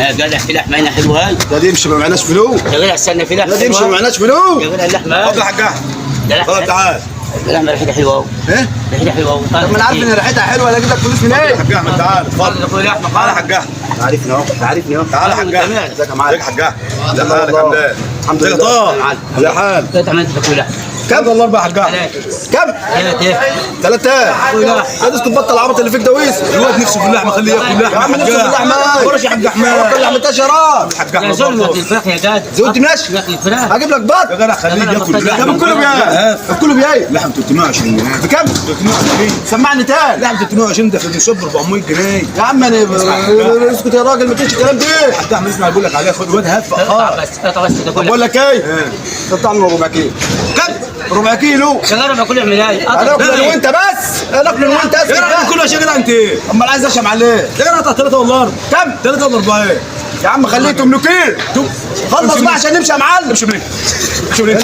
يا جدع في لحمه هنا حلوه هاي. لا دي يمشي ما معناش فلوس. يا جدع استنى في لحمه لا دي يمشي ما حلوة. معناش فلوس. يا جدع اللحمه اتفضل يا حاج احمد. ده لحمه اتفضل تعال. اللحمه ريحتها حلوه قوي. ايه؟ ريحتها حلوه قوي. طب ما انا عارف ان ريحتها حلوه، انا اجيب لك فلوس منين؟ يا حاج احمد تعال اتفضل. اتفضل لحمه تعال يا حاج احمد. عارفني اهو، عارفني اهو. تعال يا حاج احمد. ازيك يا معلم؟ ازيك يا حاج احمد؟ ازي حالك عامل ايه؟ الحمد لله. ازي حالك؟ ثلاث عملت تاكل لحمه. كم والله اربع حاج احمد؟ كم؟ ثلاثه 3000. يا اسكت بطل العبط اللي فيك ده ويس. الواد نفسه في اللحمه خليه ياكل لحمه. يا عم نفسه في اللحمه. ورش يا حاج احمد. كل لحمه تشرب. حاج يا احمد زلمه الفراخ يا جدع. زودت مناش؟ ياكل الفراخ. هجيب لك بط. يا جدع خليه ياكل طب لحمه. الكله بياي. الكله بياي. لحم 320 جنيه. بكم؟ 320. سمعني تاني. لحم 320 ده في المشوب 400 جنيه. يا عم انا اسكت يا راجل ما تقولش الكلام ده. حاج احمد اسمع بقول لك عليها خد الواد هفق اقطع بس اقطع بس طب تاكل. بقول لك ايه؟ قطع لنا ربع كيلو. كم؟ ربع كيلو. شغال باكل ملاي. انا اكل انا وانت بس. انا اكل انا وانت يا جدع اسكت. كله يا شيخ انت. امال عايز اشم عليه. يا جدع قطع 3 ولا 4. كم؟ 3 ولا 4 ايه؟ يا عم خليه تملكين. خلص بقى عشان نمشي يا معلم. امشي منين؟ امشي منين؟